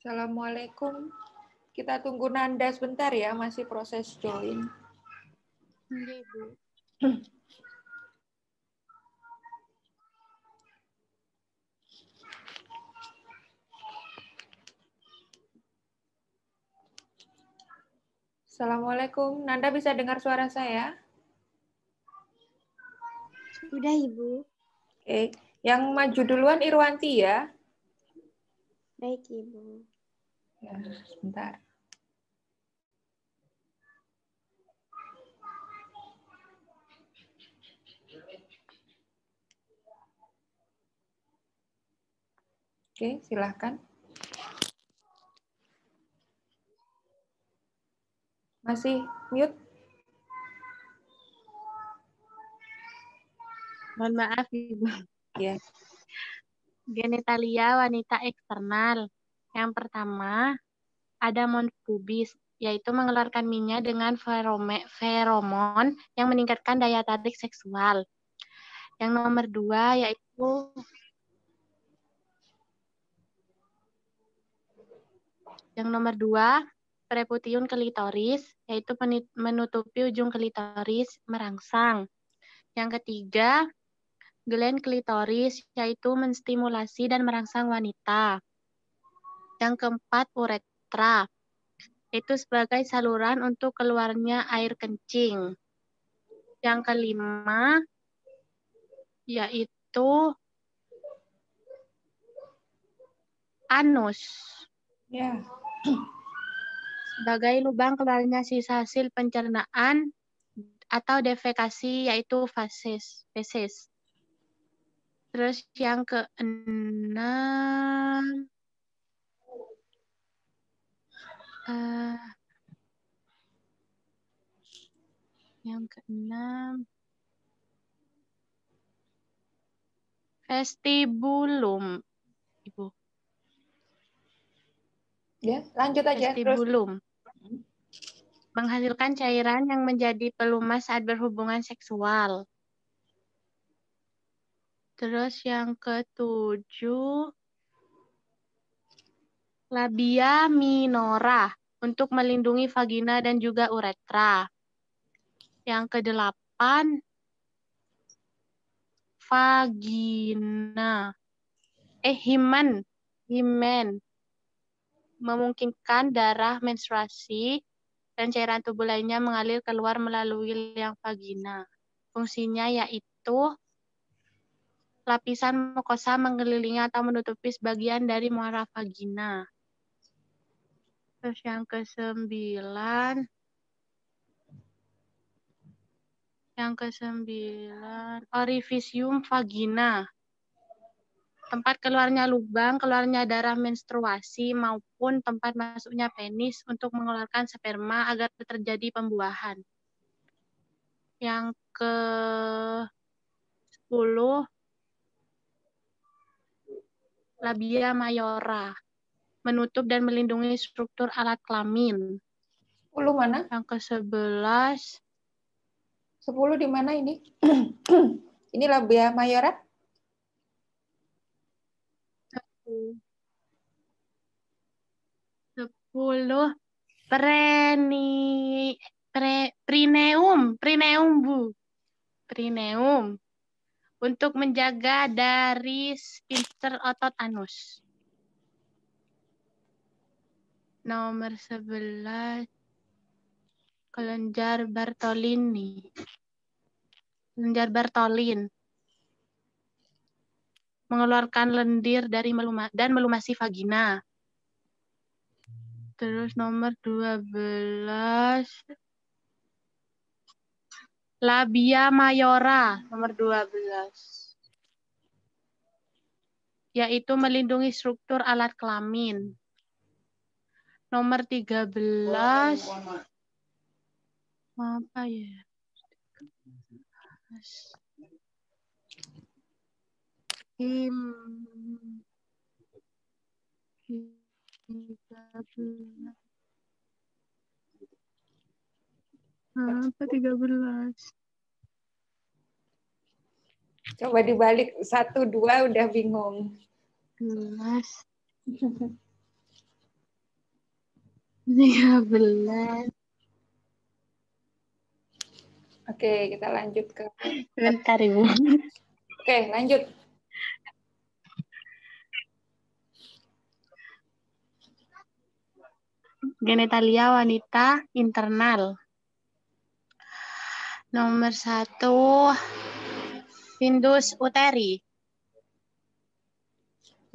Assalamualaikum. Kita tunggu Nanda sebentar ya, masih proses join. Iya, Ibu. Assalamualaikum. Nanda bisa dengar suara saya? Sudah, Ibu. Oke. Yang maju duluan Irwanti ya. Baik, Ibu. Ya, sebentar. Oke, silahkan. Masih mute? Mohon maaf, Ibu. Ya. Genitalia wanita eksternal. Yang pertama, ada mons pubis, yaitu mengeluarkan minyak dengan feromon yang meningkatkan daya tarik seksual. Yang nomor 2 yaitu preputium klitoris, yaitu menutupi ujung klitoris merangsang. Yang ketiga, gland klitoris, yaitu menstimulasi dan merangsang wanita. Yang keempat, uretra, itu sebagai saluran untuk keluarnya air kencing. Yang kelima, yaitu anus, Ya. sebagai lubang keluarnya sisa hasil pencernaan atau defekasi, yaitu feses. Terus yang keenam, vestibulum, Ibu. Ya, lanjut aja terus. Vestibulum. Menghasilkan cairan yang menjadi pelumas saat berhubungan seksual. Terus yang ketujuh, labia minora, untuk melindungi vagina dan juga uretra. Yang kedelapan, vagina. Himen. Memungkinkan darah menstruasi dan cairan tubuh lainnya mengalir keluar melalui liang vagina. Fungsinya yaitu lapisan mukosa mengelilingi atau menutupi sebagian dari muara vagina. Terus yang kesembilan, orifisium vagina. Tempat keluarnya lubang, keluarnya darah menstruasi, maupun tempat masuknya penis untuk mengeluarkan sperma agar terjadi pembuahan. Yang ke-10, labia mayora, menutup dan melindungi struktur alat kelamin. 10 mana? Yang ke-11, 10 di mana ini? Ini labia mayora? 10, prineum, Bu. Prineum. Untuk menjaga dari sphincter otot anus. Nomor 11, kelenjar Bartolini. Kelenjar Bartolin. Mengeluarkan lendir dari dan melumasi vagina. Terus nomor 12, labia mayora, nomor 12. Yaitu melindungi struktur alat kelamin. Nomor 13, apa ya? Apa 13? Coba dibalik 1, 2 udah bingung. 13. 13. Oke, kita lanjut ke... Bentar, Ibu. Oke, lanjut. Genitalia wanita internal. Nomor 1, fundus uteri.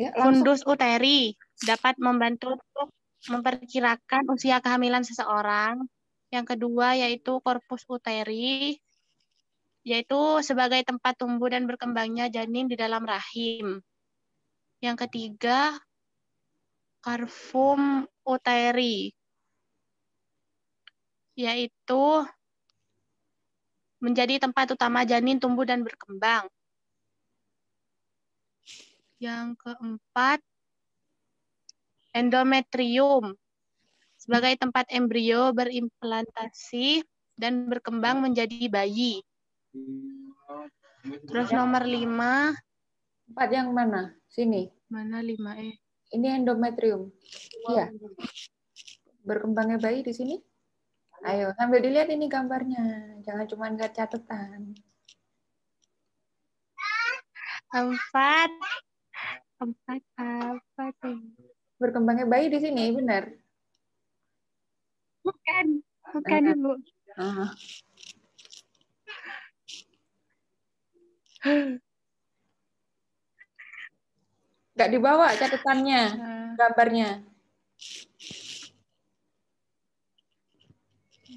Ya, langsung. Fundus uteri dapat membantu untuk memperkirakan usia kehamilan seseorang. Yang kedua yaitu korpus uteri, yaitu sebagai tempat tumbuh dan berkembangnya janin di dalam rahim. Yang ketiga, carvum uteri, yaitu menjadi tempat utama janin tumbuh dan berkembang. Yang keempat, endometrium, sebagai tempat embrio berimplantasi dan berkembang menjadi bayi. Terus nomor 5. 4 yang mana? Sini. Mana 5 Ini endometrium. Iya. Berkembangnya bayi di sini. Ayo, sambil dilihat ini gambarnya. Jangan cuma lihat catatan. 4 apa tuh? Berkembangnya bayi di sini, benar? Bukan Ibu. Nggak dibawa catatannya, gambarnya.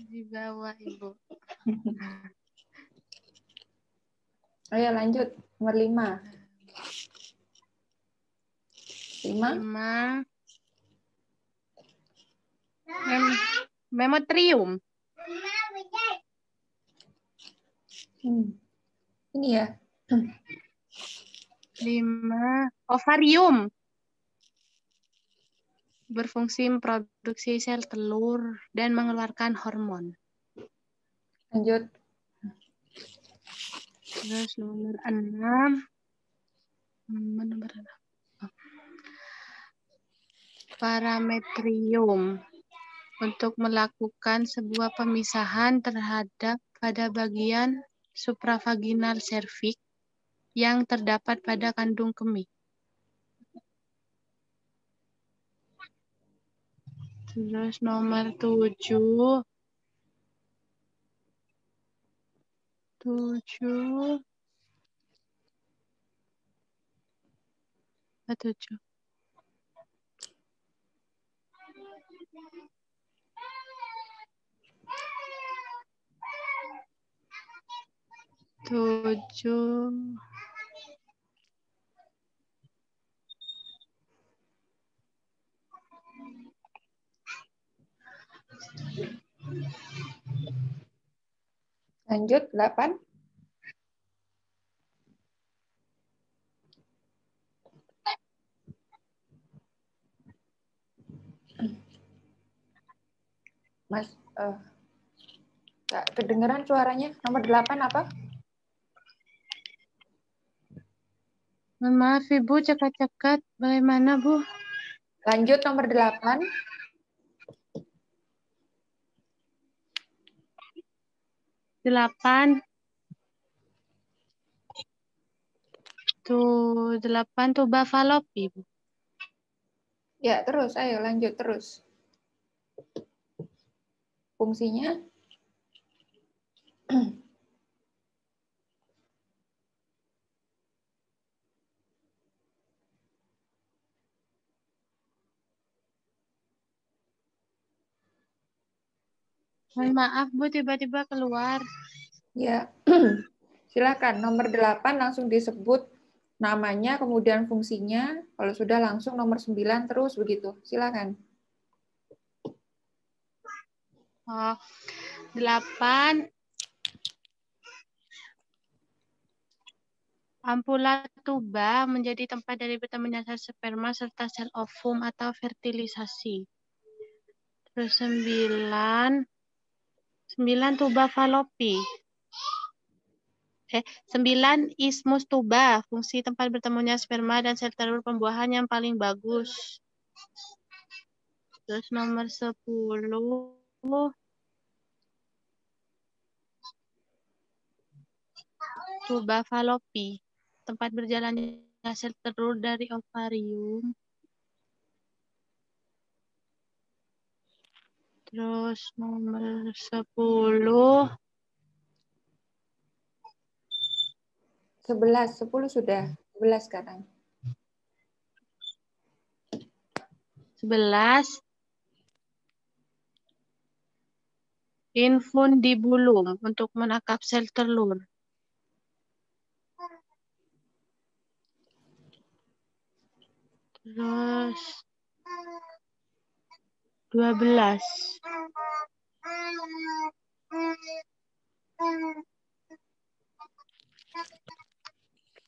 Dibawa, Ibu. Ayo lanjut, nomor 5. 5. Memotrium. Ini ya. 5. Ovarium. Berfungsi memproduksi sel telur dan mengeluarkan hormon. Lanjut. Terus nomor 6. Parametrium. Untuk melakukan sebuah pemisahan terhadap pada bagian supravaginal serviks yang terdapat pada kandung kemih. Terus nomor 7. 7. 7. Lanjut, 8. Mas, kedengeran suaranya. Nomor 8 apa? Mohon maaf Ibu, cekat-cekat. Bagaimana Bu? Lanjut nomor 8. 8. Tuh, 8 tuba falopi, Bu. Ya, terus. Ayo lanjut terus. Fungsinya? Mohon maaf Bu, tiba-tiba keluar. Ya. Silakan. Nomor 8 langsung disebut namanya, kemudian fungsinya. Kalau sudah langsung nomor 9 terus begitu. Silakan. 8. Ampula tuba menjadi tempat dari bertemunya sel sperma serta sel ovum atau fertilisasi. Terus 9 tuba falopi. 9 ismus tuba, fungsi tempat bertemunya sperma dan sel telur pembuahan yang paling bagus. Terus nomor 10 tuba falopi, tempat berjalannya sel telur dari ovarium. Terus nomor 10 10 sudah, 11 sekarang. 11 infundibulum untuk menangkap sel telur. Terus 12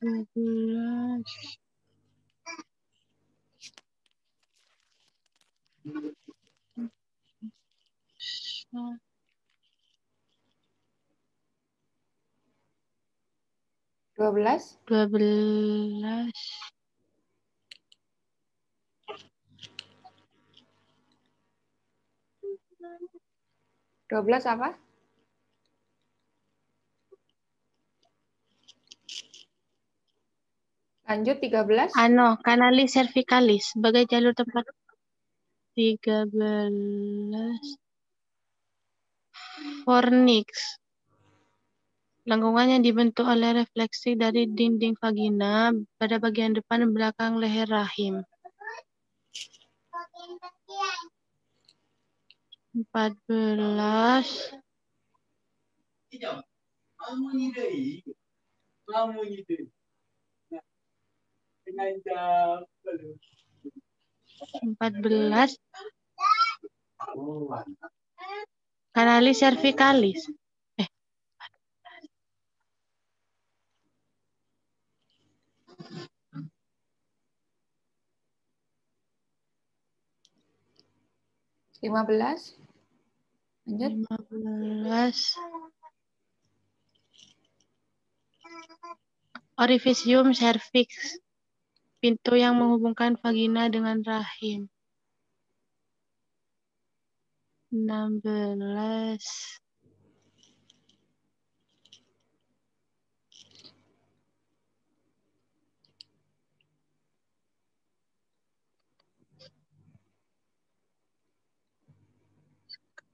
12. 12 12 apa? Lanjut 13. Kanalis cervicalis sebagai jalur tempat 13 fornix. Lengkungan yang dibentuk oleh refleksi dari dinding vagina pada bagian depan dan belakang leher rahim. 14 kanalis cervicalis. 15. Lanjut. 15 orificium cervix, pintu yang menghubungkan vagina dengan rahim. 16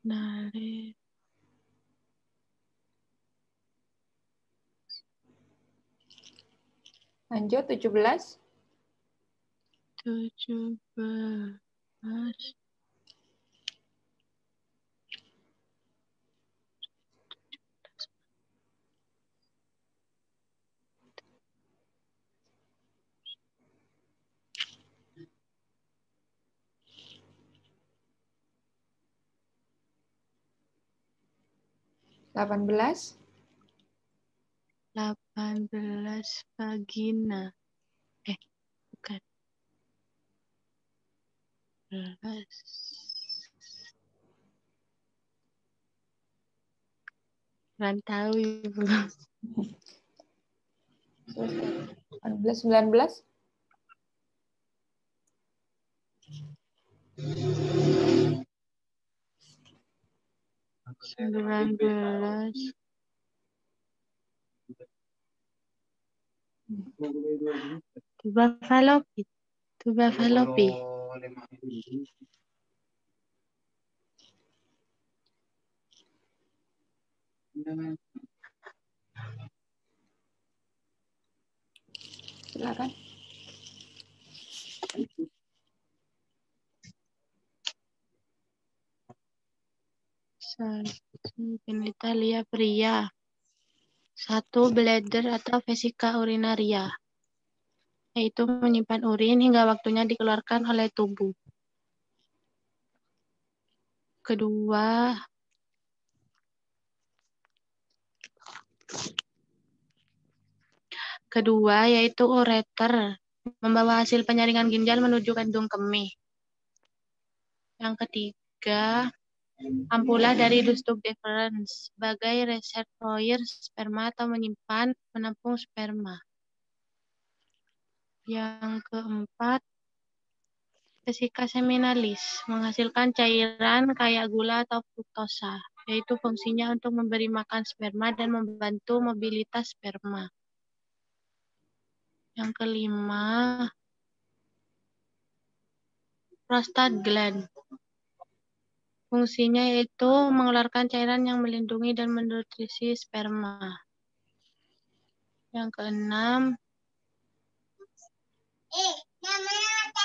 kanalis Lanjut 17. 17 18. 18 vagina. Bukan. 18. Kurang tahu Ibu. 18, 19. 19 tuba falopi. Tuba falopi. Silakan. Genitalia pria. 1 bladder atau vesika urinaria, yaitu menyimpan urin hingga waktunya dikeluarkan oleh tubuh. Kedua yaitu ureter, membawa hasil penyaringan ginjal menuju kandung kemih. Yang ketiga, ampula dari dustuk deferens sebagai reservoir sperma atau menampung sperma. Yang keempat, Vesika seminalis menghasilkan cairan kayak gula atau fruktosa, yaitu fungsinya untuk memberi makan sperma dan membantu mobilitas sperma. Yang kelima, prostat gland. Fungsinya yaitu mengeluarkan cairan yang melindungi dan menutrisi sperma. Yang keenam,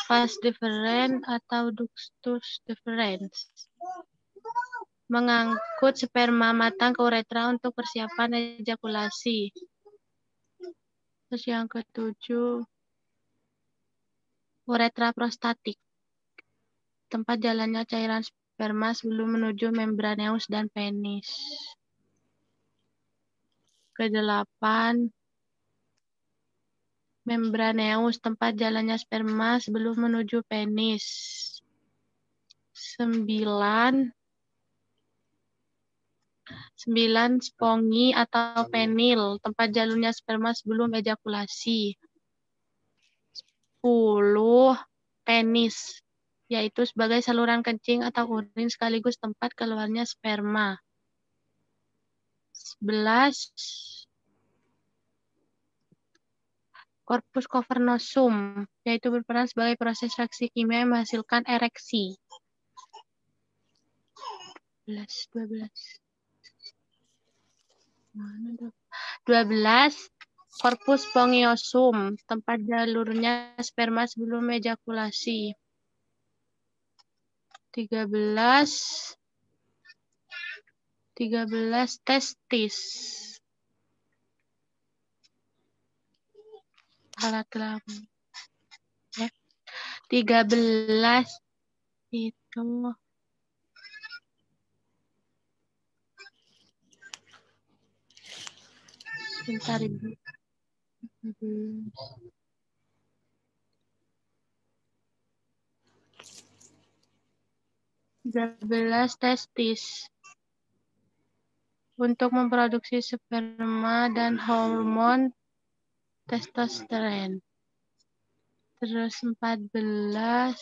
vas deferens atau ductus deferens. Mengangkut sperma matang ke uretra untuk persiapan ejakulasi. Terus yang ketujuh, uretra prostatik. Tempat jalannya cairan sperma sebelum menuju membraneus dan penis. Kedelapan, membraneus, tempat jalannya sperma sebelum menuju penis. 9, spongi atau penil, tempat jalurnya sperma sebelum ejakulasi. 10, penis, yaitu sebagai saluran kencing atau urin sekaligus tempat keluarnya sperma. 11, corpus cavernosum, yaitu berperan sebagai proses reaksi kimia yang menghasilkan ereksi. 12, corpus spongiosum, tempat jalurnya sperma sebelum ejakulasi. 13, testis. Alat kelamin. Ya. 13 itu sebentar Ibu. 13 testis. Untuk memproduksi sperma dan hormon testosteron. Terus 14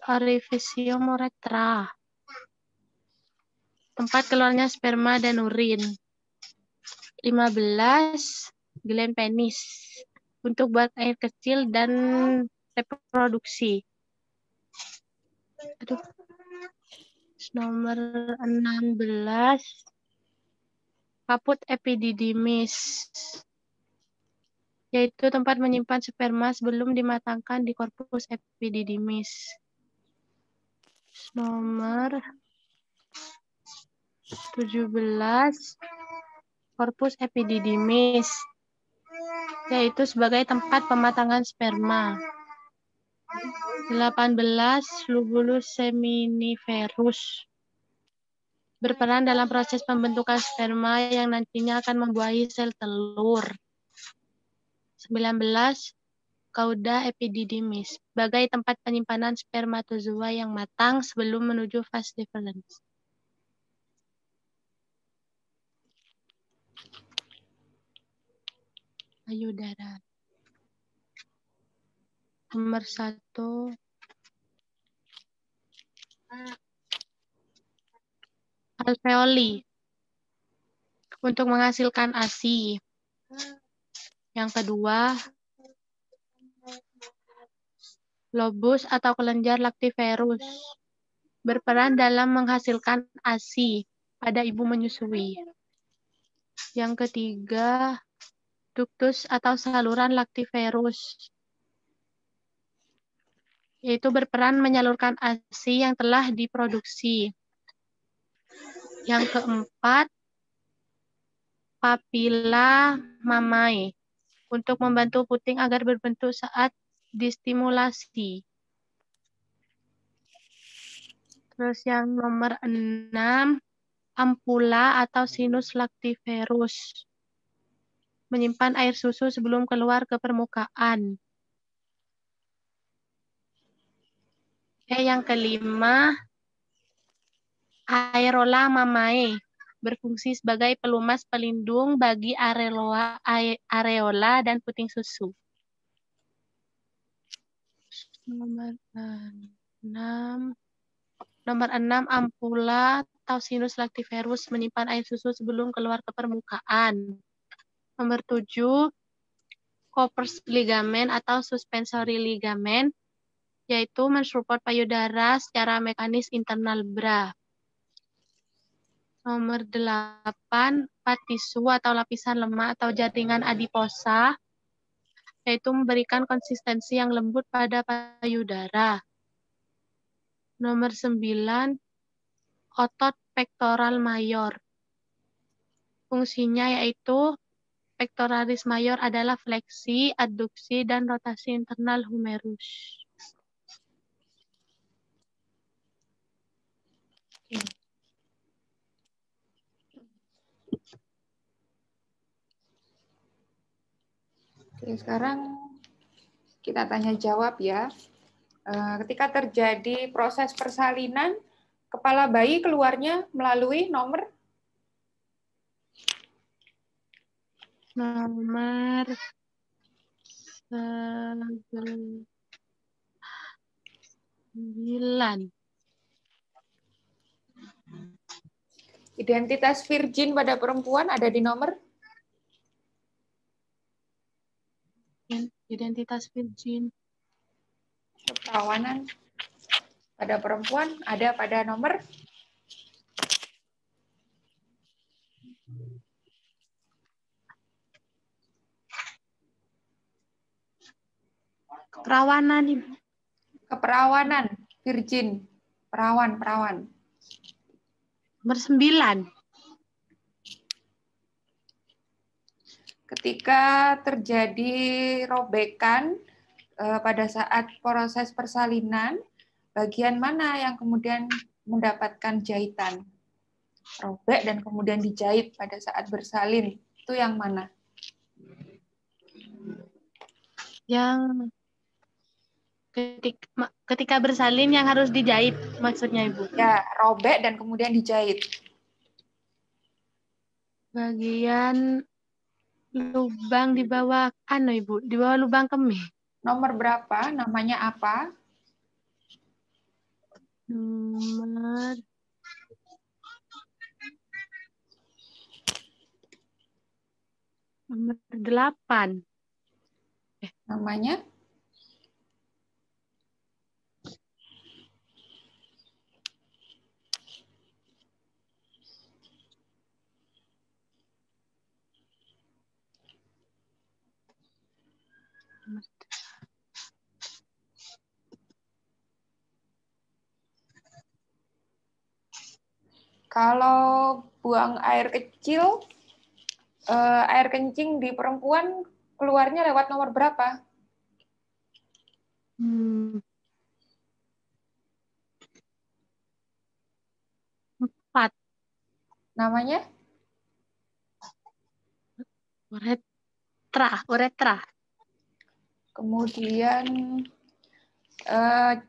orifisium uretra. Tempat keluarnya sperma dan urin. 15 gland penis. Untuk buang air kecil dan reproduksi. Aduh. Nomor 16 caput epididymis, yaitu tempat menyimpan sperma sebelum dimatangkan di korpus epididymis. Nomor 17 korpus epididymis, yaitu sebagai tempat pematangan sperma. 18 lobulus seminiferus, berperan dalam proses pembentukan sperma yang nantinya akan membuahi sel telur. 19 cauda epididymis, sebagai tempat penyimpanan spermatozoa yang matang sebelum menuju vas deferens. Payudara. Nomor 1, alveoli, untuk menghasilkan ASI. Yang kedua, lobus atau kelenjar lactiferus, berperan dalam menghasilkan ASI pada ibu menyusui. Yang ketiga, ductus atau saluran lactiferus, yaitu berperan menyalurkan ASI yang telah diproduksi. Yang keempat, papilla mamae, untuk membantu puting agar berbentuk saat distimulasi. Terus yang nomor 6, ampula atau sinus lactiferus, menyimpan air susu sebelum keluar ke permukaan. Yang kelima, areola mamae, berfungsi sebagai pelumas pelindung bagi areola dan puting susu. Nomor 6, ampula Tausinus lactiferus menyimpan air susu sebelum keluar ke permukaan. Nomor 7, Cooper's ligamen atau suspensory ligamen, yaitu mensupport payudara secara mekanis internal bra. Nomor 8, fat tissue atau lapisan lemak atau jaringan adiposa, yaitu memberikan konsistensi yang lembut pada payudara. Nomor 9, otot pectoral mayor. Fungsinya yaitu pectoralis mayor adalah fleksi, adduksi, dan rotasi internal humerus. Oke, sekarang kita tanya jawab ya. Ketika terjadi proses persalinan, kepala bayi keluarnya melalui nomor 9. identitas virgin pada perempuan ada di nomor Identitas virgin. keperawanan pada perempuan ada pada nomor Keperawanan, Ibu. keperawanan virgin, perawan. Nomor 9. Ketika terjadi robekan pada saat proses persalinan, bagian mana yang kemudian mendapatkan jahitan? Robek dan kemudian dijahit pada saat bersalin. Itu yang mana? Yang ketika bersalin yang harus dijahit maksudnya, Ibu. Ya, robek dan kemudian dijahit. Bagian lubang di bawah Ibu, di bawah lubang kemih. Nomor berapa? Namanya apa? Nomor 8. Namanya? Kalau buang air kecil, air kencing di perempuan keluarnya lewat nomor berapa? 4. Namanya? Uretra. Kemudian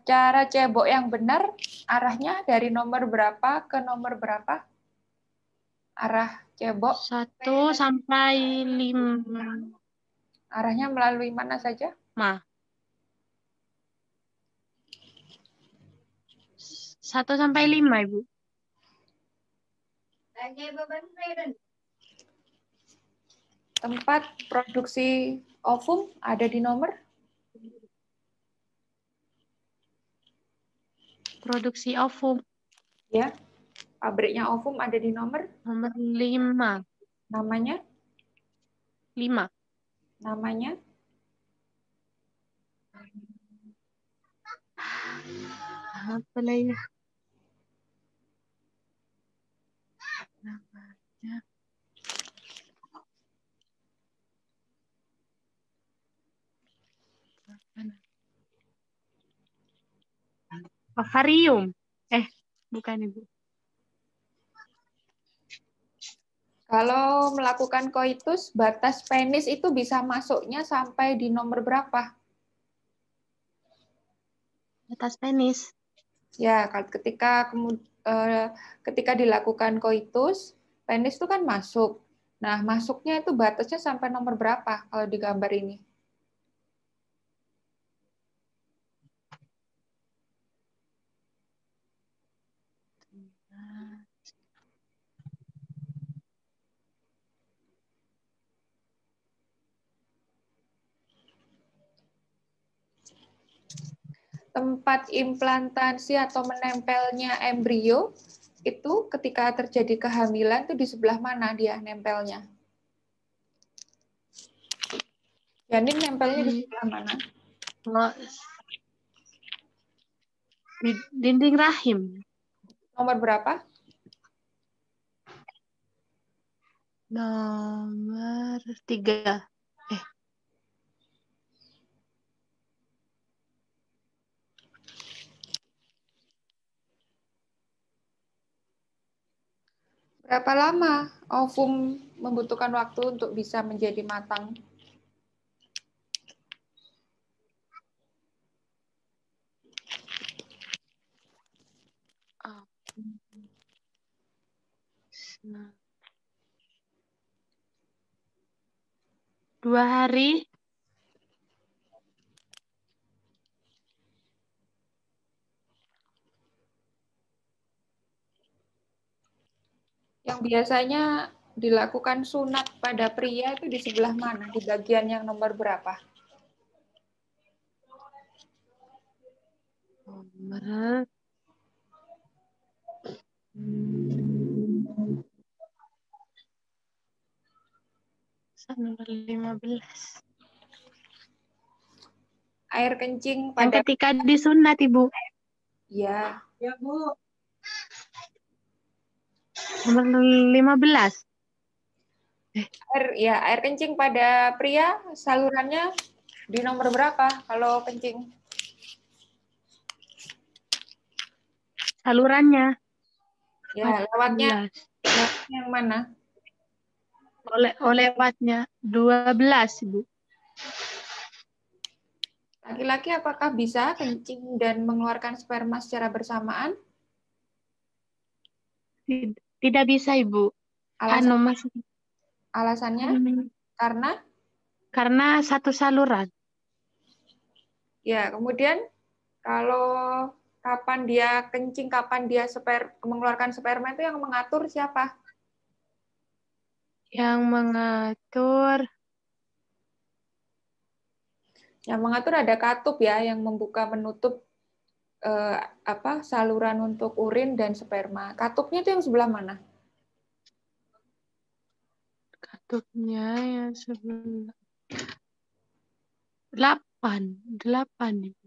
cara cebok yang benar arahnya dari nomor berapa ke nomor berapa? Arah cebok 1 sampai 5. arahnya melalui mana saja? 1 sampai 5, Ibu. Tempat produksi ovum ada di nomor? Produksi ovum. Ya, pabriknya ovum ada di nomor? Nomor 5. Namanya? 5. Namanya? Apa lagi? Namanya. Ovarium. Bukan, Ibu. Kalau melakukan koitus, batas penis itu bisa masuknya sampai di nomor berapa? Batas penis. Ya, ketika dilakukan koitus, penis itu kan masuk. Nah, masuknya itu batasnya sampai nomor berapa kalau di gambar ini? tempat implantasi atau menempelnya embrio itu ketika terjadi kehamilan itu di sebelah mana dia nempelnya? Janin nempelnya di sebelah mana? Di dinding rahim. Nomor berapa? Nomor 3. Berapa lama ovum membutuhkan waktu untuk bisa menjadi matang? Dua hari. Yang biasanya dilakukan sunat pada pria itu di sebelah mana? Di bagian yang nomor berapa? Nomor 15. Air kencing Yang pada ketika disunat, Ibu. ya. Ya, Bu. Nomor 15. Air kencing pada pria salurannya di nomor berapa kalau kencing? Salurannya. Ya, lewatnya 14. yang mana? Lewatnya 12, Ibu. Laki-laki apakah bisa kencing dan mengeluarkan sperma secara bersamaan? Tidak bisa, Ibu. Alasannya? Karena satu saluran. Ya, kemudian kalau kapan dia kencing, kapan dia mengeluarkan sperma itu yang mengatur siapa? Yang mengatur ada katup ya, yang membuka menutup saluran untuk urin dan sperma. Katupnya itu yang sebelah mana? katupnya yang sebelah 8, Ibu.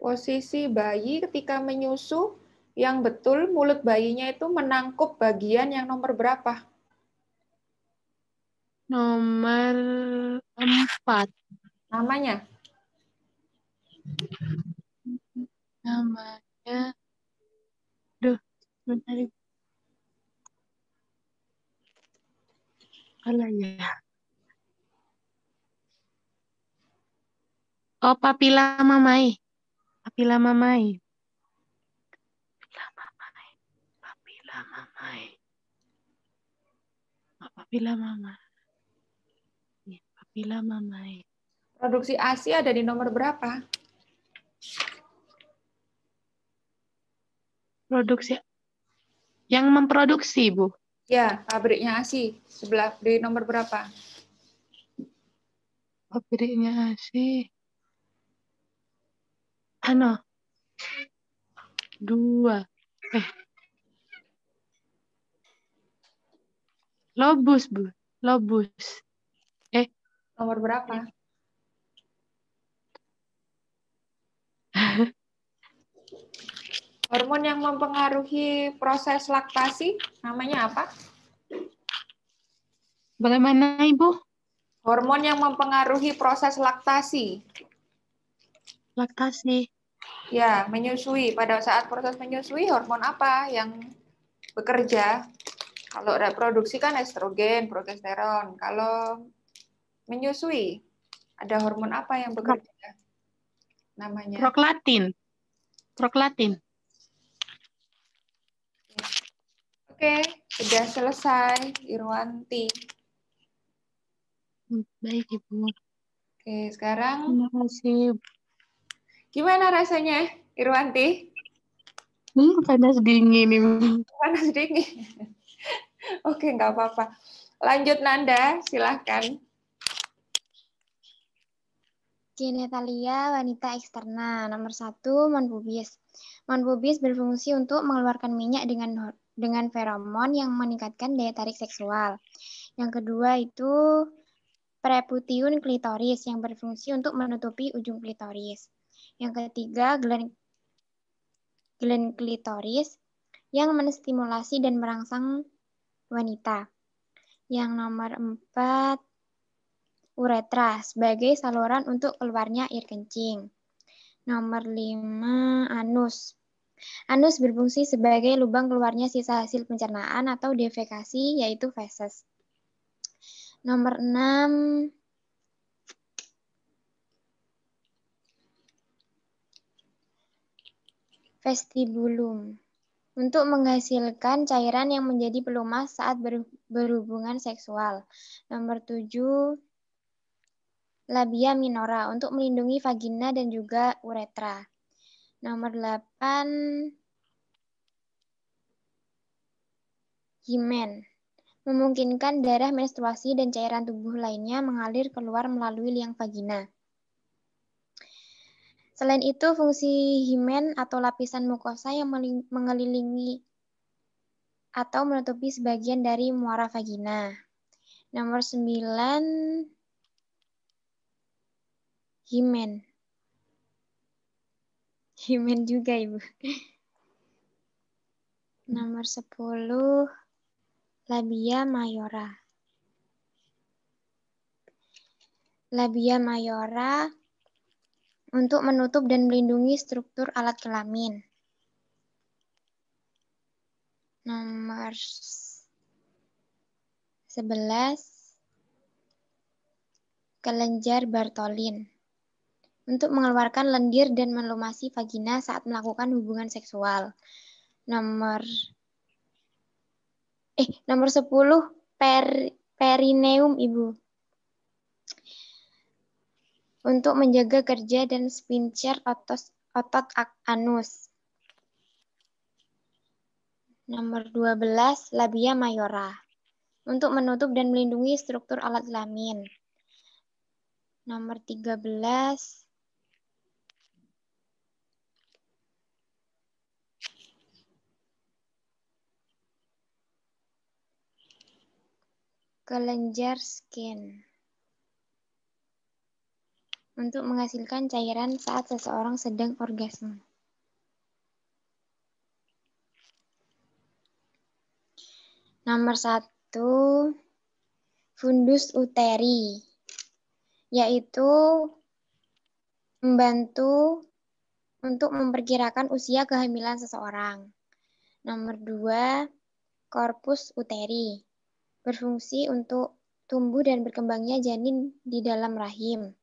Posisi bayi ketika menyusu yang betul mulut bayinya itu menangkup bagian yang nomor berapa? Nomor 4. Namanya? Namanya, bentar, Ibu. Alah ya. Oh, papila mamai. Papila mamai. Papila mamai. Papila mamai. Papila mamai. Produksi ASI ada di nomor berapa? Produksi yang memproduksi, Bu. Ya, pabriknya ASI sebelah di nomor berapa? Pabriknya sih 2. Lobus, Bu. Lobus. Nomor berapa? Hormon yang mempengaruhi proses laktasi namanya apa? Bagaimana, Ibu? Hormon yang mempengaruhi proses laktasi. Laktasi. Ya, menyusui. Pada saat proses menyusui, hormon apa yang bekerja? Kalau reproduksi kan estrogen, progesteron. Kalau menyusui, ada hormon apa yang bekerja? Namanya? Proklatin. Oke, sudah selesai, Irwanti. Baik, Ibu. Oke, sekarang Terima kasih. gimana rasanya, Irwanti? Panas dingin, Ibu. Panas dingin. Oke, nggak apa-apa. Lanjut Nanda, silahkan. Genitalia wanita eksterna. Nomor 1, monpubis. Monpubis berfungsi untuk mengeluarkan minyak dengan feromon yang meningkatkan daya tarik seksual. Yang kedua itu preputiun klitoris yang berfungsi untuk menutupi ujung klitoris. Yang ketiga, gland klitoris yang menstimulasi dan merangsang wanita. Yang nomor 4, uretra sebagai saluran untuk keluarnya air kencing. Nomor 5, anus. Anus berfungsi sebagai lubang keluarnya sisa hasil pencernaan atau defekasi, yaitu feses. Nomor 6, vestibulum. Untuk menghasilkan cairan yang menjadi pelumas saat berhubungan seksual. Nomor 7, labia minora untuk melindungi vagina dan juga uretra. Nomor 8, himen. Memungkinkan darah menstruasi dan cairan tubuh lainnya mengalir keluar melalui liang vagina. Selain itu, fungsi himen atau lapisan mukosa yang mengelilingi atau menutupi sebagian dari muara vagina. Nomor 9, himen. Himen juga, Ibu. Nomor 10, labia mayora. Labia mayora untuk menutup dan melindungi struktur alat kelamin. Nomor 11, kelenjar Bartholin untuk mengeluarkan lendir dan melumasi vagina saat melakukan hubungan seksual. Nomor 10, perineum, Ibu. Untuk menjaga kerja dan sphincter otot anus. Nomor 12, labia mayora. Untuk menutup dan melindungi struktur alat kelamin. Nomor 13, kelenjar skin. Untuk menghasilkan cairan saat seseorang sedang orgasme. Nomor 1, fundus uteri, yaitu membantu untuk memperkirakan usia kehamilan seseorang. Nomor 2, corpus uteri, berfungsi untuk tumbuh dan berkembangnya janin di dalam rahim.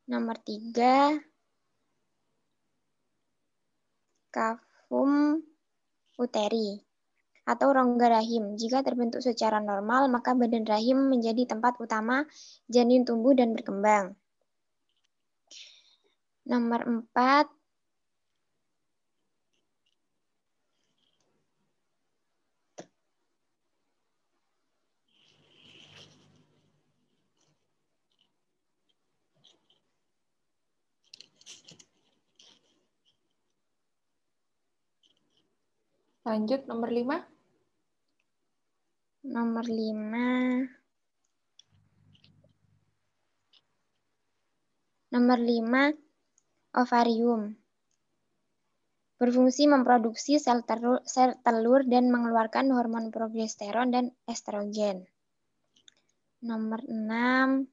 Nomor 3, cavum uteri, atau rongga rahim. Jika terbentuk secara normal, maka badan rahim menjadi tempat utama janin tumbuh dan berkembang. Nomor 4, Lanjut, nomor 5. Nomor 5, ovarium. Berfungsi memproduksi sel telur dan mengeluarkan hormon progesteron dan estrogen. Nomor 6,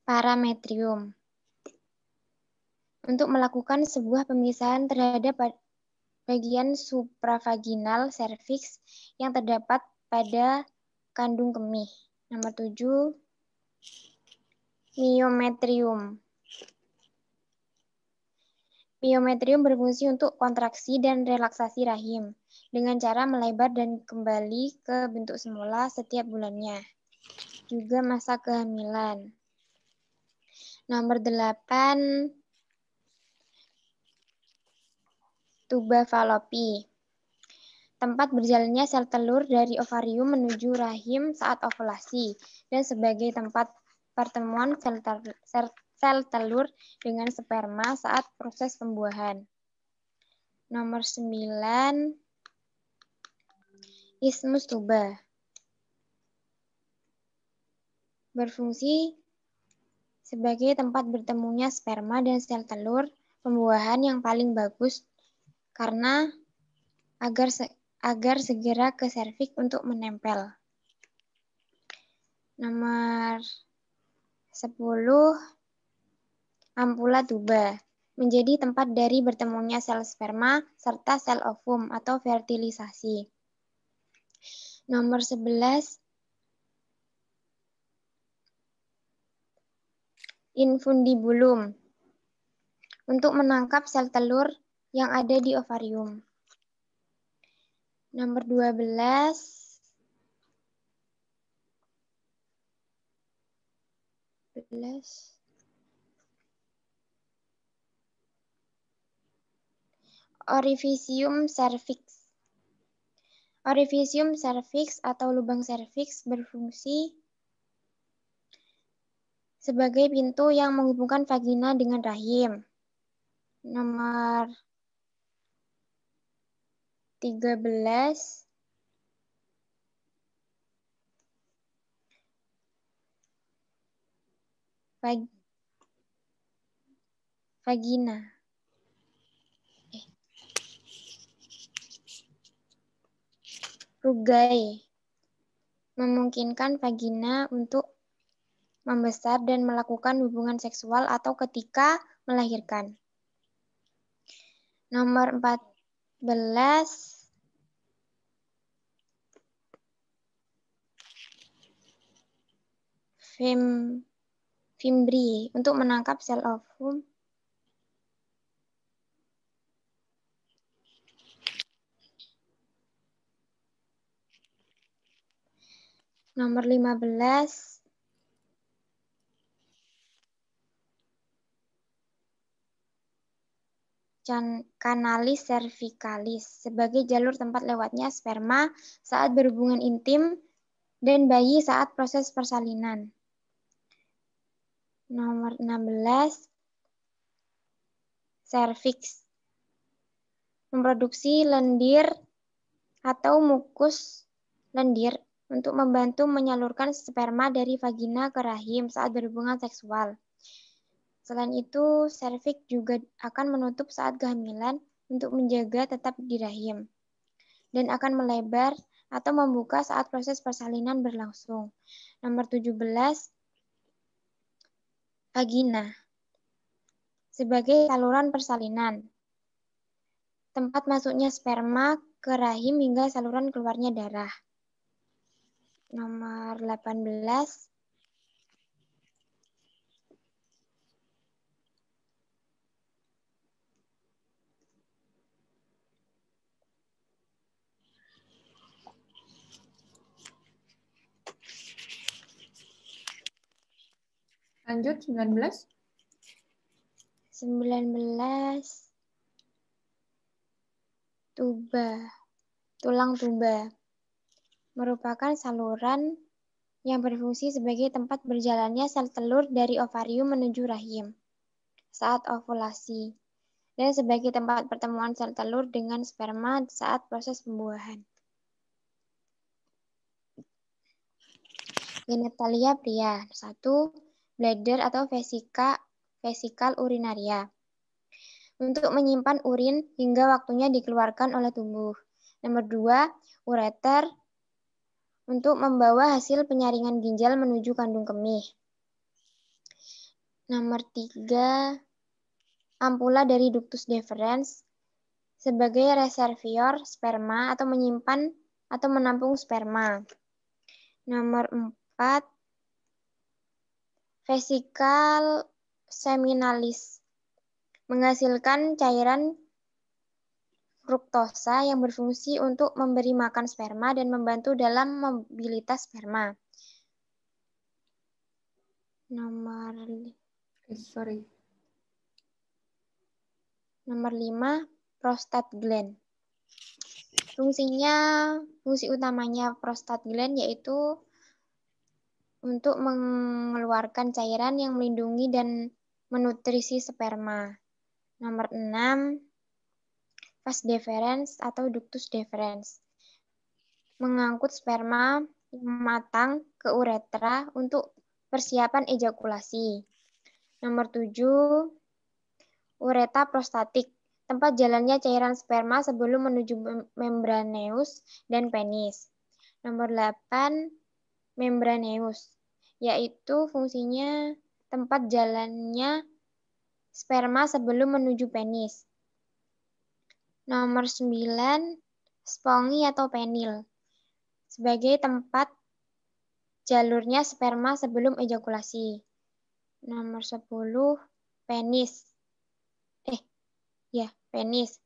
parametrium. Untuk melakukan sebuah pemisahan terhadap bagian supravaginal serviks yang terdapat pada kandung kemih. Nomor 7, myometrium. Myometrium berfungsi untuk kontraksi dan relaksasi rahim dengan cara melebar dan kembali ke bentuk semula setiap bulannya. Juga masa kehamilan. Nomor 8, tuba falopi. tempat berjalannya sel telur dari ovarium menuju rahim saat ovulasi, dan sebagai tempat pertemuan sel telur dengan sperma saat proses pembuahan. Nomor 9, isthmus tuba. Berfungsi sebagai tempat bertemunya sperma dan sel telur pembuahan yang paling bagus karena agar segera ke serviks untuk menempel. Nomor 10, ampula tuba. Menjadi tempat dari bertemunya sel sperma serta sel ovum atau fertilisasi. Nomor 11, infundibulum. Untuk menangkap sel telur yang ada di ovarium. Nomor 12, Orificium cervix. Orificium cervix atau lubang serviks berfungsi sebagai pintu yang menghubungkan vagina dengan rahim. Nomor 13, vagina. Rugae. Memungkinkan vagina untuk membesar dan melakukan hubungan seksual atau ketika melahirkan. Nomor 14, fimbri untuk menangkap sel ovum. Nomor 15, kanalis cervicalis sebagai jalur tempat lewatnya sperma saat berhubungan intim dan bayi saat proses persalinan. Nomor 16, serviks. Memproduksi lendir atau mukus lendir untuk membantu menyalurkan sperma dari vagina ke rahim saat berhubungan seksual. Selain itu, serviks juga akan menutup saat kehamilan untuk menjaga tetap di rahim dan akan melebar atau membuka saat proses persalinan berlangsung. Nomor 17, vagina. Sebagai saluran persalinan. Tempat masuknya sperma ke rahim hingga saluran keluarnya darah. Nomor 18, Lanjut 19. 19, tulang tuba. Merupakan saluran yang berfungsi sebagai tempat berjalannya sel telur dari ovarium menuju rahim saat ovulasi, dan sebagai tempat pertemuan sel telur dengan sperma saat proses pembuahan. Genitalia pria. 1. Bladder atau vesikal urinaria. Untuk menyimpan urin hingga waktunya dikeluarkan oleh tubuh. Nomor 2. Ureter. Untuk membawa hasil penyaringan ginjal menuju kandung kemih. Nomor 3. Ampula dari ductus deferens sebagai reservoir sperma atau menyimpan atau menampung sperma. Nomor 4. Vesikal seminalis menghasilkan cairan fruktosa yang berfungsi untuk memberi makan sperma dan membantu dalam mobilitas sperma. Nomor 5, prostate gland. Fungsi utamanya prostat gland yaitu untuk mengeluarkan cairan yang melindungi dan menutrisi sperma. Nomor 6, vas deferens atau ductus deferens. Mengangkut sperma matang ke uretra untuk persiapan ejakulasi. Nomor 7, ureta prostatik, tempat jalannya cairan sperma sebelum menuju membraneus dan penis. Nomor 8, membraneus, yaitu fungsinya tempat jalannya sperma sebelum menuju penis. Nomor 9, spongi atau penil, sebagai tempat jalurnya sperma sebelum ejakulasi. Nomor 10, penis. Penis.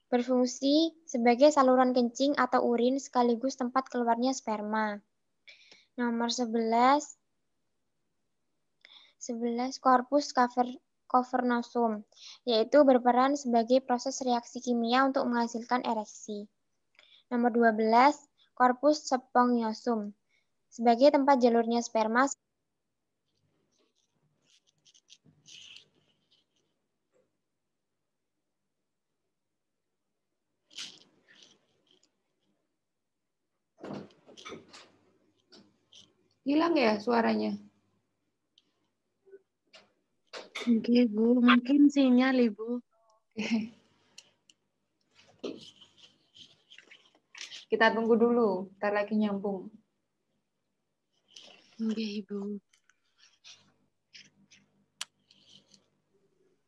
Berfungsi sebagai saluran kencing atau urin sekaligus tempat keluarnya sperma. Nomor 11, corpus cavernosum, yaitu berperan sebagai proses reaksi kimia untuk menghasilkan ereksi. Nomor 12, corpus spongiosum, sebagai tempat jalurnya sperma. Hilang ya suaranya? Oke, Bu. Mungkin sinyal, Ibu. Kita tunggu dulu, ntar lagi nyambung. Oke, Ibu.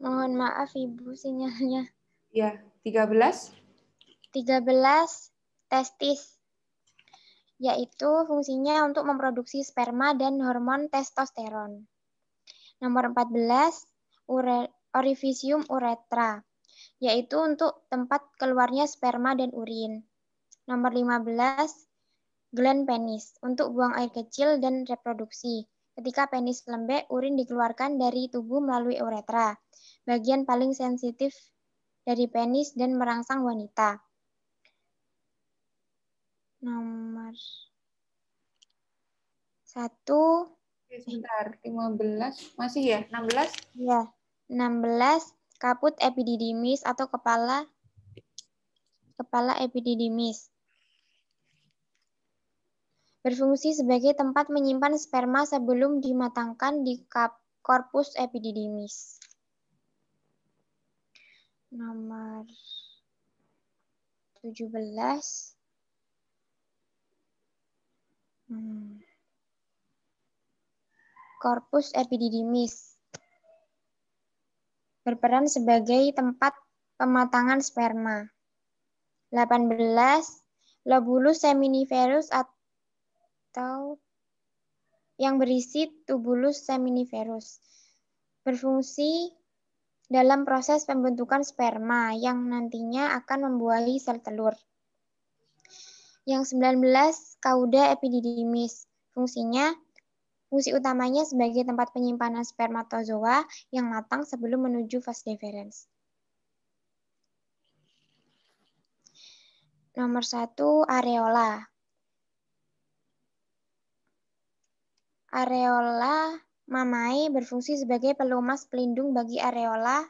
Mohon maaf Ibu sinyalnya. Ya, 13. 13, testis, yaitu fungsinya untuk memproduksi sperma dan hormon testosteron. Nomor 14, orifisium uretra, yaitu untuk tempat keluarnya sperma dan urin. Nomor 15, gland penis, untuk buang air kecil dan reproduksi. Ketika penis lembek, urin dikeluarkan dari tubuh melalui uretra, bagian paling sensitif dari penis dan merangsang wanita. Nomor 1. Sebentar, 15. Masih ya? 16? Ya, 16, kaput epididymis atau kepala epididymis. Berfungsi sebagai tempat menyimpan sperma sebelum dimatangkan di korpus epididymis. Nomor 17. Korpus epididymis. Berperan sebagai tempat pematangan sperma. 18. Lobulus seminiferus atau yang berisi tubulus seminiferus. Berfungsi dalam proses pembentukan sperma yang nantinya akan membuahi sel telur. Yang 19, cauda epididymis. Fungsi utamanya sebagai tempat penyimpanan spermatozoa yang matang sebelum menuju vas deferens. Nomor 1, areola. Areola mamae berfungsi sebagai pelumas pelindung bagi areola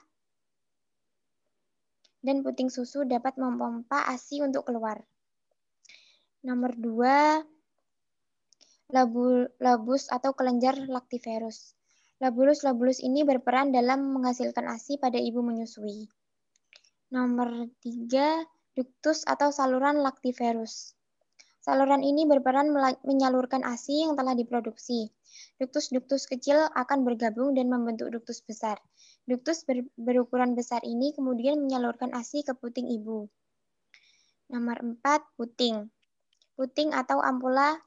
dan puting susu dapat memompa ASI untuk keluar. Nomor 2, labus atau kelenjar lactiferus. Labulus ini berperan dalam menghasilkan ASI pada ibu menyusui. Nomor 3, ductus atau saluran lactiferus. Saluran ini berperan menyalurkan ASI yang telah diproduksi. Ductus-ductus kecil akan bergabung dan membentuk ductus besar. Ductus berukuran besar ini kemudian menyalurkan ASI ke puting ibu. Nomor 4, puting. Puting atau ampula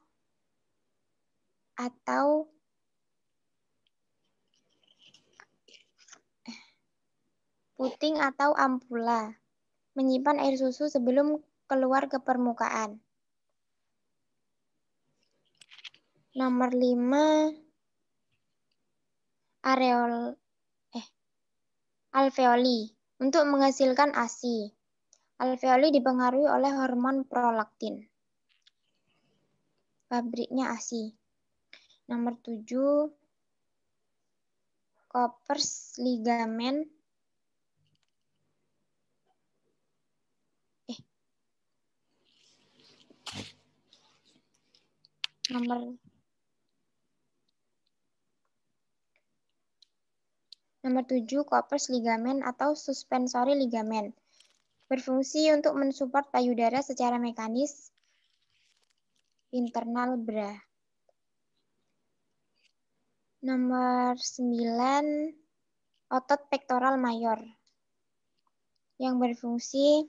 menyimpan air susu sebelum keluar ke permukaan. Nomor 5, alveoli untuk menghasilkan ASI. Alveoli dipengaruhi oleh hormon prolaktin. Pabriknya ASI. Nomor 7, Koppers ligamen. Nomor 7, Koppers ligamen atau suspensori ligamen. Berfungsi untuk mensupport payudara secara mekanis internal bra. Nomor 9, otot pektoral mayor yang berfungsi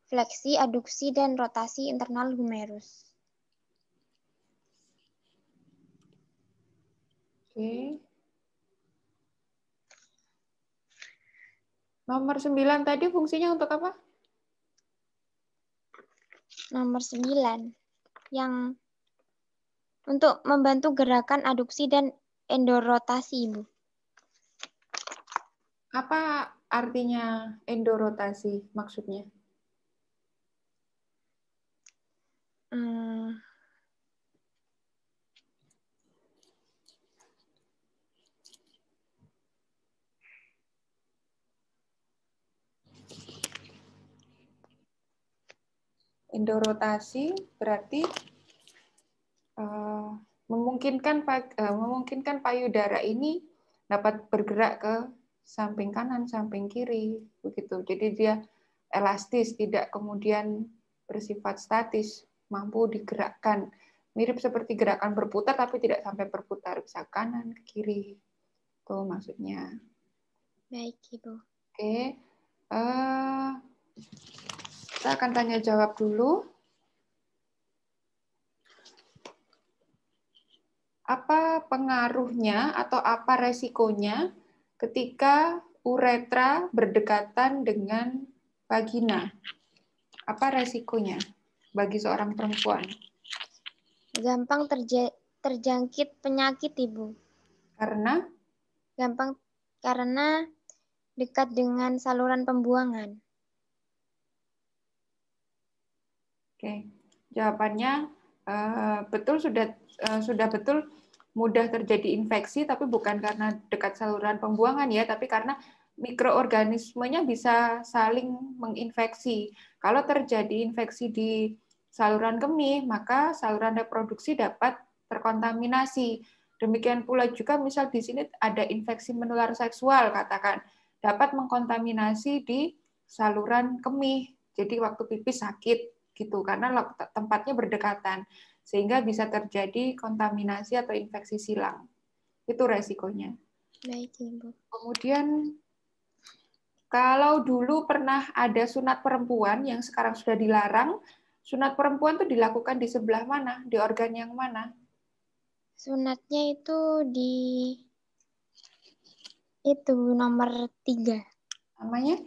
fleksi, aduksi, dan rotasi internal humerus. Oke. Nomor 9 tadi fungsinya untuk apa? Nomor 9 yang untuk membantu gerakan aduksi dan endorotasi, Ibu. Apa artinya endorotasi maksudnya? Endorotasi berarti memungkinkan payudara ini dapat bergerak ke samping kanan, samping kiri, begitu. Jadi dia elastis, tidak kemudian bersifat statis, mampu digerakkan. Mirip seperti gerakan berputar, tapi tidak sampai berputar, bisa kanan, ke kiri. Itu maksudnya. Baik, Ibu. Oke. Kita akan tanya jawab dulu. Apa pengaruhnya atau apa resikonya ketika uretra berdekatan dengan vagina? Apa resikonya bagi seorang perempuan? Gampang terjangkit penyakit, Ibu. Karena? Karena dekat dengan saluran pembuangan. Oke, jawabannya betul, sudah betul, mudah terjadi infeksi, tapi bukan karena dekat saluran pembuangan ya, tapi karena mikroorganismenya bisa saling menginfeksi. Kalau terjadi infeksi di saluran kemih, maka saluran reproduksi dapat terkontaminasi. Demikian pula juga misal di sini ada infeksi menular seksual, katakan, dapat mengkontaminasi di saluran kemih. Jadi waktu pipis sakit gitu karena tempatnya berdekatan sehingga bisa terjadi kontaminasi atau infeksi silang. Itu resikonya. Baik, Ibu. Kemudian kalau dulu pernah ada sunat perempuan yang sekarang sudah dilarang, sunat perempuan itu dilakukan di sebelah mana? Di organ yang mana? Sunatnya itu di nomor 3. Namanya?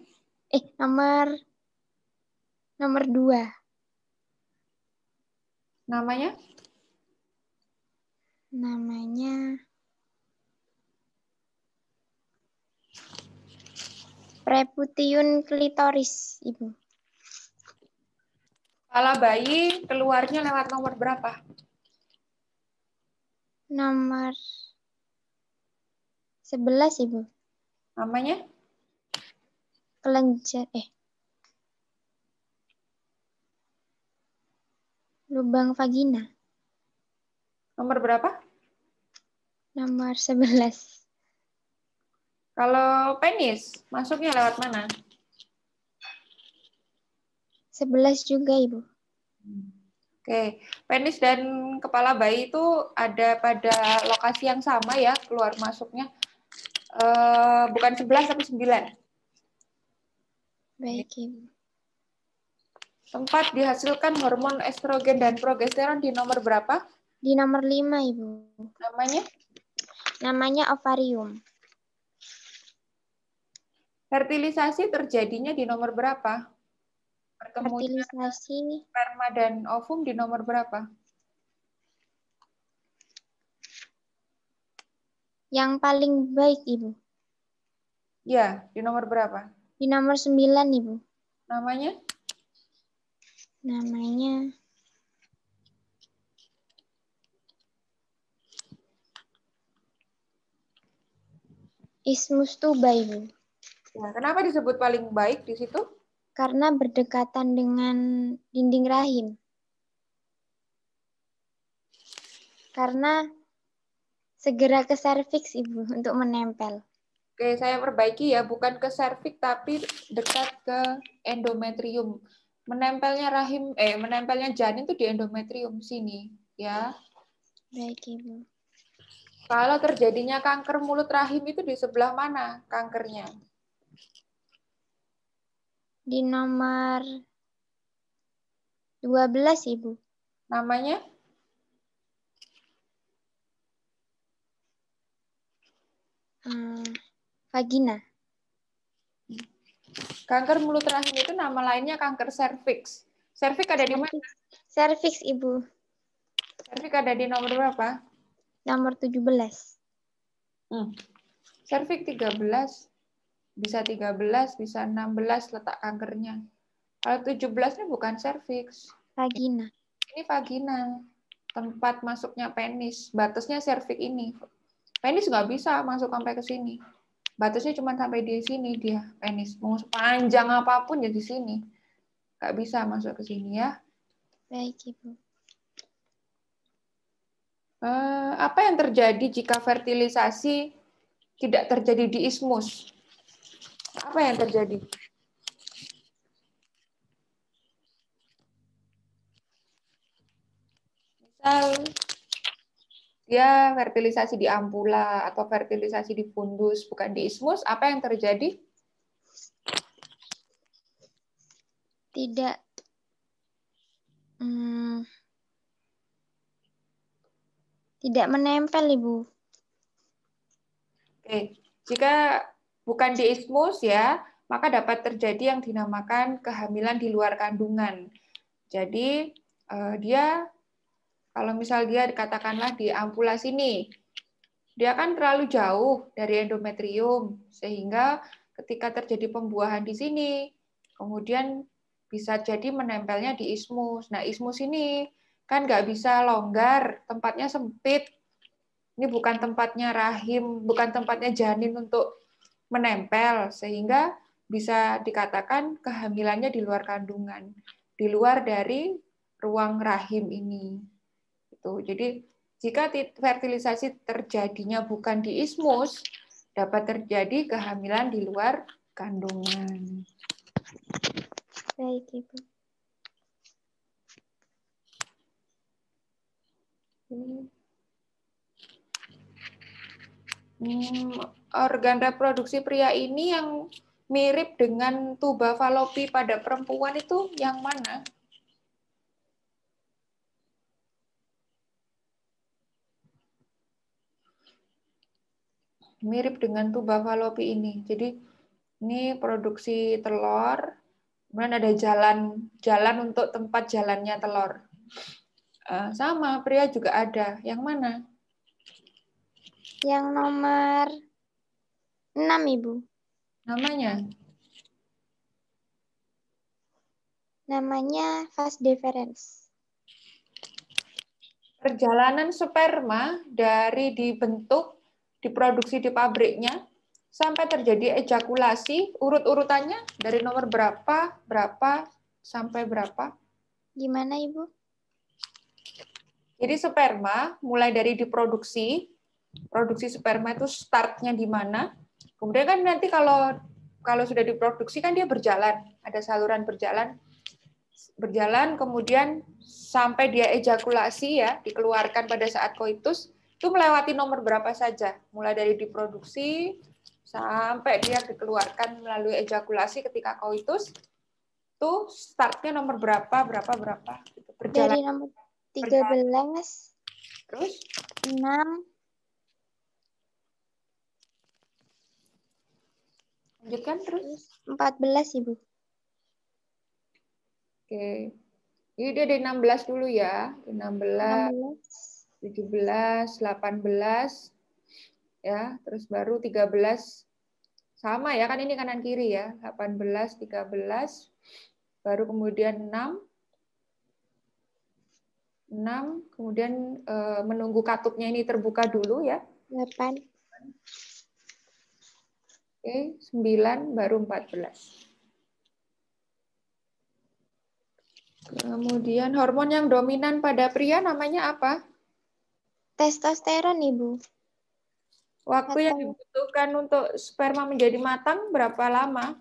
Nomor 2. Namanya? Namanya preputium klitoris, Ibu. Kepala bayi keluarnya lewat nomor berapa? Nomor 11, Ibu. Namanya? Kelenjar, lubang vagina. Nomor berapa? Nomor 11. Kalau penis, masuknya lewat mana? 11 juga, Ibu. Oke, penis dan kepala bayi itu ada pada lokasi yang sama ya, keluar masuknya. Bukan 11 tapi 9. Baik, Ibu. Tempat dihasilkan hormon estrogen dan progesteron di nomor berapa? Di nomor 5, Ibu. Namanya? Namanya ovarium. Fertilisasi terjadinya di nomor berapa? Pertemuan Fertilisasi sperma dan ovum di nomor berapa? yang paling baik, Ibu. Ya, di nomor berapa? Di nomor 9, Ibu. Namanya? Namanya ismus tuba, Ibu. Ya, kenapa disebut paling baik di situ? Karena berdekatan dengan dinding rahim. Karena segera ke serviks, Ibu, untuk menempel. Oke, saya perbaiki ya, bukan ke serviks tapi dekat ke endometrium. Menempelnya janin itu di endometrium sini, ya. Baik, Ibu. Kalau terjadinya kanker mulut rahim itu di sebelah mana kankernya? Di nomor 12, Ibu. Namanya? Vagina. Kanker mulut rahim itu nama lainnya kanker serviks. Serviks ada di mana? Serviks, Ibu. Serviks ada di nomor berapa? Nomor 17. Serviks 13. Bisa 13, bisa 16 letak kankernya. Kalau 17 ini bukan serviks. Vagina. Ini vagina. Tempat masuknya penis. Batasnya serviks ini. Penis nggak bisa masuk sampai ke sini. Batasnya cuma sampai di sini dia penis. Mau sepanjang apapun ya di sini. Nggak bisa masuk ke sini ya. Baik, Ibu. Apa yang terjadi jika fertilisasi tidak terjadi di ismus? Apa yang terjadi? Misal dia fertilisasi di ampula atau fertilisasi di fundus, bukan di ismus, apa yang terjadi? Tidak. Tidak menempel, Ibu. Oke, jika bukan di ismus ya, maka dapat terjadi yang dinamakan kehamilan di luar kandungan. Jadi dia kalau misal dia dikatakanlah di ampula sini, dia kan terlalu jauh dari endometrium, sehingga ketika terjadi pembuahan di sini, kemudian bisa jadi menempelnya di ismus. Nah, ismus ini kan nggak bisa longgar, tempatnya sempit. Ini bukan tempatnya rahim, bukan tempatnya janin untuk menempel, sehingga bisa dikatakan kehamilannya di luar kandungan, di luar dari ruang rahim ini. Jadi jika fertilisasi terjadinya bukan di ismus, dapat terjadi kehamilan di luar kandungan. Baik, Ibu. Organ reproduksi pria ini yang mirip dengan tuba falopi pada perempuan itu yang mana? Mirip dengan tuba falopi ini. Jadi ini produksi telur, kemudian ada jalan untuk tempat jalannya telur. Sama, pria juga ada. Yang mana? Yang nomor 6, Ibu. Namanya? Namanya vas deferens. Perjalanan sperma dari dibentuk, diproduksi di pabriknya, sampai terjadi ejakulasi, urut-urutannya dari nomor berapa, sampai berapa? Gimana, Ibu? Jadi sperma mulai dari diproduksi, produksi sperma itu startnya di mana? Kemudian kan nanti kalau sudah diproduksi kan dia berjalan, ada saluran berjalan kemudian sampai dia ejakulasi ya, dikeluarkan pada saat koitus, itu melewati nomor berapa saja, mulai dari diproduksi sampai dia dikeluarkan melalui ejakulasi ketika koitus, itu startnya nomor berapa. Dari nomor 13, terus 6, lanjutkan terus 14, Ibu. Oke. Jadi dia di 16 dulu ya. Di 16, 17, 18 ya, terus baru 13, Sama ya, kan ini kanan kiri ya. 18, 13, baru kemudian 6, kemudian menunggu katupnya ini terbuka dulu ya. 8. Oke, 9, baru 14. Kemudian hormon yang dominan pada pria namanya apa? Testosteron, Ibu. Waktu yang dibutuhkan untuk sperma menjadi matang berapa lama?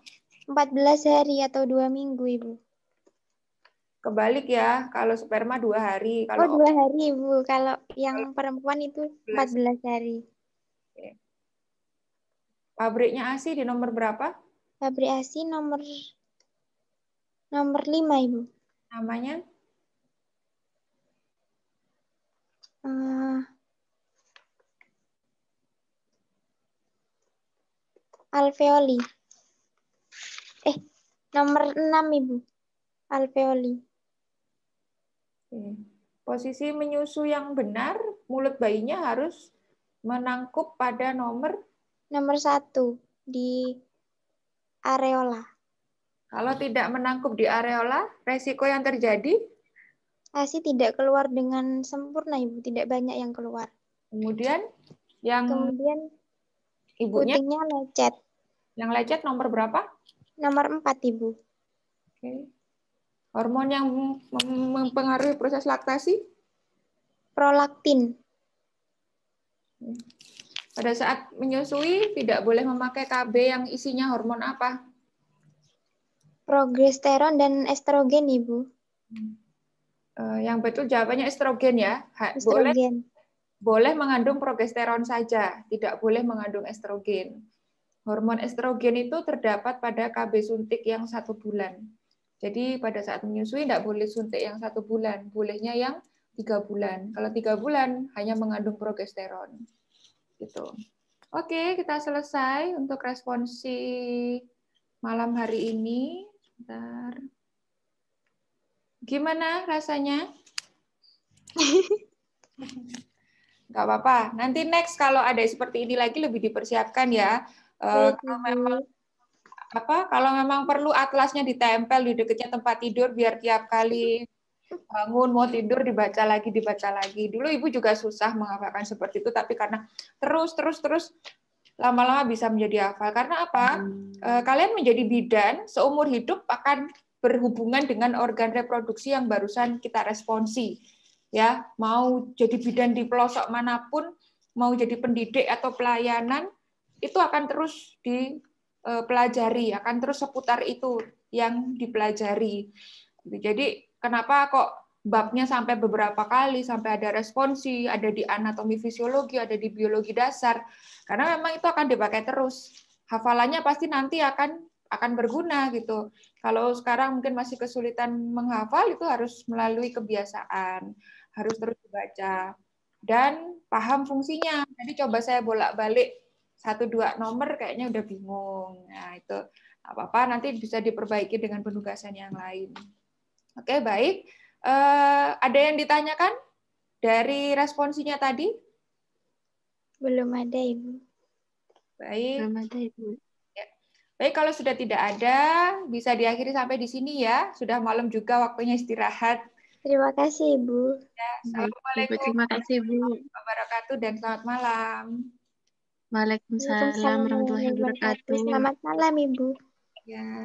14 hari atau 2 minggu, Ibu. Kebalik ya, kalau sperma 2 hari. Oh, Kalau 2 hari, Ibu. Kalau yang perempuan itu 14 hari. Pabriknya ASI di nomor berapa? Pabrik ASI nomor 5, Ibu. Namanya? Alveoli. Nomor 6, Ibu. Alveoli. Posisi menyusu yang benar, mulut bayinya harus menangkup pada nomor 1 di areola. Kalau tidak menangkup di areola, resiko yang terjadi? ASI tidak keluar dengan sempurna, Ibu. Tidak banyak yang keluar. Kemudian ibunya? Putingnya lecet. Yang lecet nomor berapa? Nomor 4, Ibu. Oke. Hormon yang mempengaruhi proses laktasi? Prolaktin. Pada saat menyusui, tidak boleh memakai KB yang isinya hormon apa? Progesteron dan estrogen, Ibu. Yang betul jawabannya estrogen ya. Estrogen. Boleh mengandung progesteron saja, tidak boleh mengandung estrogen. Hormon estrogen itu terdapat pada KB suntik yang 1 bulan. Jadi pada saat menyusui tidak boleh suntik yang 1 bulan, bolehnya yang 3 bulan. Kalau 3 bulan hanya mengandung progesteron. Gitu. Oke, kita selesai untuk responsi malam hari ini. Bentar. Gimana rasanya? Nggak apa-apa. Nanti next kalau ada seperti ini lagi lebih dipersiapkan ya. Kalau memang perlu atlasnya ditempel di dekatnya tempat tidur biar tiap kali bangun mau tidur dibaca lagi. Dulu Ibu juga susah menghafalkan seperti itu, tapi karena terus lama-lama bisa menjadi hafal. Karena apa? Kalian menjadi bidan seumur hidup akan berhubungan dengan organ reproduksi yang barusan kita responsi. Ya, mau jadi bidan di pelosok manapun, mau jadi pendidik atau pelayanan, itu akan terus dipelajari, akan terus seputar itu yang dipelajari. Jadi kenapa kok babnya sampai beberapa kali, sampai ada responsi, ada di anatomi fisiologi, ada di biologi dasar, karena memang itu akan dipakai terus. Hafalannya pasti nanti akan berguna gitu. Kalau sekarang mungkin masih kesulitan menghafal, itu harus melalui kebiasaan, harus terus dibaca dan paham fungsinya. Jadi coba saya bolak-balik 1-2 nomor kayaknya udah bingung. Nah, itu apa-apa nanti bisa diperbaiki dengan penugasan yang lain. Oke, baik. Ada yang ditanyakan dari responsinya tadi? Belum ada, Ibu. Baik. Belum ada, Ibu. Ya. Baik, kalau sudah tidak ada, bisa diakhiri sampai di sini ya. Sudah malam juga, waktunya istirahat. Terima kasih, Ibu. Ya, assalamualaikum Terima kasih, Bu. warahmatullahi wabarakatuh dan selamat malam. Waalaikumsalam warahmatullahi wabarakatuh. Selamat malam, Ibu. Ya.